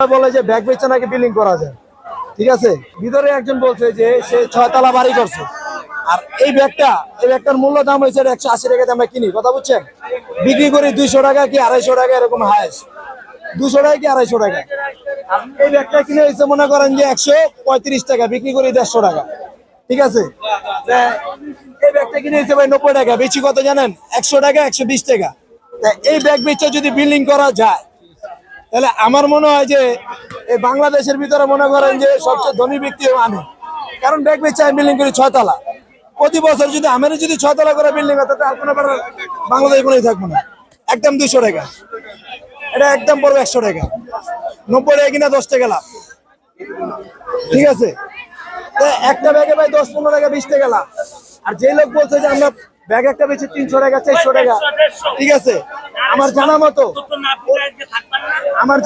বলে যে ব্যাগ বেচে নাকি বিলিং করা যায়, ঠিক আছে। ভিতরে একজন বলছে যে সে 6 তলা বাড়ি করছে, আর এই ব্যাগটার মূল্য দাম হয়েছে 180 টাকাতে আমরা কিনি, কথা বুঝছেন। বিক্রি করি 200 টাকা কি 250 টাকা, এরকম হায়েস্ট 200 টাকা কি 250 টাকা। এই ব্যাগটা কিনে হয়েছে মনে করেন যে 135 টাকা, বিক্রি করি 150 টাকা, ঠিক আছে। এই ব্যাগটা কিনে হয়েছে ভাই 90 টাকা, বেশি কত জানেন? 100 টাকা 120 টাকা। এই ব্যাগ বেচে যদি বিল্ডিং করা যায়, তাহলে আমার মনে হয় যে এই বাংলাদেশের ভিতরে মনে করেন যে সবচেয়ে ধনী ব্যক্তি আমি, কারণ ব্যাগ বেচে আমি বিল্ডিং করি 6 তলা। প্রতি বছর যদি আমার যদি 6 তলা করে বিল্ডিং হতো, তাহলে কোনো বাংলাদেশ কোনোই থাকবো না। একদম 200 টাকা, এটা একদম পড়বে 100 টাকা, 90 টাকা কিনা 10 টাকা লাভ, ঠিক আছে। একটা ব্যাগে ভাই 10-15 টাকা 20 টাকা লাভ। আর যে লোক বলছে যে আমরা ব্যাগ একটা বেশি 300 টাকা 400 টাকা, ঠিক আছে, আমার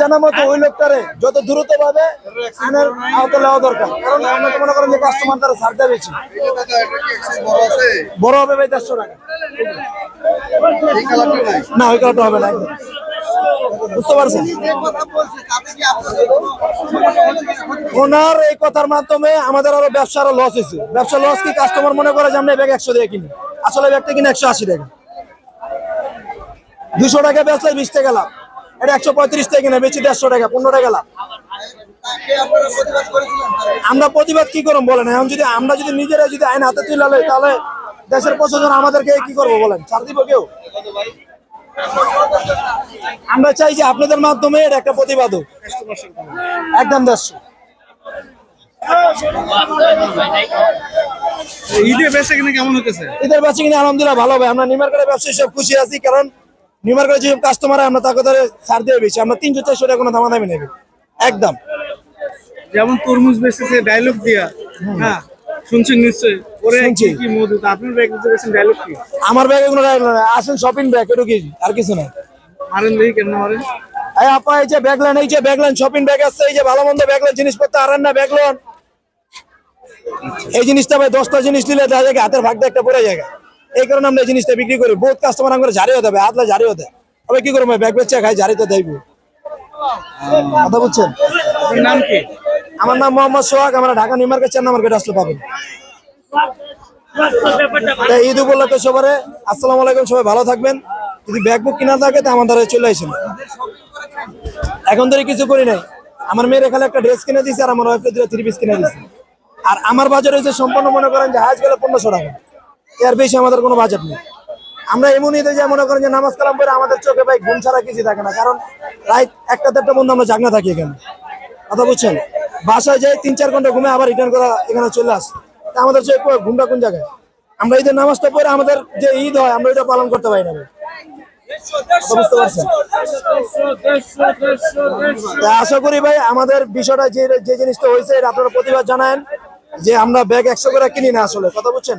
জানা মতো ওই লোকটারে যত দ্রুত ভাবে আনার আওতায় নেওয়া দরকার, কারণ আমরা তো মনে করেন যে কাস্টমার তারা ছাড় দেয় বেশি। বড় হবে ভাই 150 টাকা, না ওই কালারটা হবে না একদম, বুঝতে পারছেন। ওনার এই কথার মাধ্যমে আমাদের আরো ব্যবসা আরো লস হয়েছে। ব্যবসা লস কি, কাস্টমার মনে করে যে আমরা ব্যাগ 100 দিয়ে কিনি, আসলে ব্যাগটা কিনে 180 টাকা, 200 টাকা বেচলে 20 টাকা লাভ। এটা 135 টাকা কিনে বেশি 150 টাকা, 15 টাকা লাভ। আমরা প্রতিবাদ কি করব বলেন? এখন যদি আমরা যদি নিজেরা যদি আইন হাতে তুলে লই, তাহলে দেশের প্রশাসন আমাদেরকে কি করবো বলেন? ছাড় দিব কেউ? আমরা চাই যে আপনাদের মাধ্যমে এটা একটা প্রতিবাদ হোক, একদম 150। ঈদের বেচা কিনা কেমন হতেছে? ঈদের বেচা কিনা আলহামদুলিল্লাহ ভালো ভাই। আমরা নিউমার্কেটের ব্যবসায়ী সব খুশি আছি, কারণ নিউমার্কেটের যে কাস্টমার আমরা তাকে ধরে ছাড় দিয়ে বেশি, আমরা 300-400 টাকা কোনো দামাদামি নেবে একদম। যেমন তরমুজ বেচতেছে ডায়লগ দিয়া, হ্যাঁ শুনছেন নিশ্চয়ই, ওরে কি মধু। আপনার ব্যাগ বেচতেছেন ডায়লগ কি? আমার ব্যাগে কোনো আসেন শপিং ব্যাগ, একটু কি আর কিছু না। মারেন দেখি কেন মারেন? এই আপা এই যে ব্যাগলেন, এই যে ব্যাগলেন শপিং ব্যাগ আছে, এই যে ভালো মন্দ ব্যাগলেন জিনিসপত্র আরেন না ব্যাগলেন। এই জিনিসটা ভাই 10টা জিনিস নিলে দেখা যায় হাতের ভাগটা একটা পড়ে যায়, এই কারণে আমরা এই জিনিসটা বিক্রি করি। বহুত কাস্টমার আমাদের জারি হতে হবে, হাতলা জারি হতে হবে, কি করবো ব্যাগ বেচে খাই, জারিতে দেব, কথা বুঝছেন। আপনার নাম কি? আমার নাম মোহাম্মদ সোহাগ, আমরা ঢাকা নিউ মার্কেট 4 নম্বর গেট আসলে পাবেন। ঈদ উপলক্ষে সবার আসসালামু আলাইকুম, সবাই ভালো থাকবেন। যদি ব্যাগ বুক কিনা থাকে তো আমাদের চলে আসেন। এখন ধরে কিছু করি নাই, আমার মেয়ের এখানে একটা ড্রেস কিনে দিয়েছে, আর আমার ওয়াইফে 3 পিস কিনে দিয়েছে। আর আমার বাজার হয়েছে সম্পূর্ণ মনে করেন যে হাজ গেলে 1500 টাকা, এর বেশি আমাদের কোনো বাজেট নেই। আমরা এমন ঈদে যে মনে করেন যে নামাজ কালাম করে আমাদের চোখে ভাই ঘুম ছাড়া কিছু থাকে না, কারণ রাত 1টা-1:30 পর্যন্ত আমরা জাগনা থাকি এখানে, কথা বুঝছেন। বাসায় যাই 3-4 ঘন্টা ঘুমে আবার রিটার্ন করা এখানে চলে আসে, তা আমাদের চোখ ঘুমটা কোন জায়গায়? আমরা ঈদের নামাজটা পরে আমাদের যে ঈদ হয় আমরা এটা পালন করতে পারি না, বুঝতে পারছেন। আশা করি ভাই আমাদের বিষয়টা যে জিনিসটা হয়েছে এটা আপনারা প্রতিবাদ জানান, যে আমরা ব্যাগ 100 করে কিনি না আসলে, কথা বুঝছেন।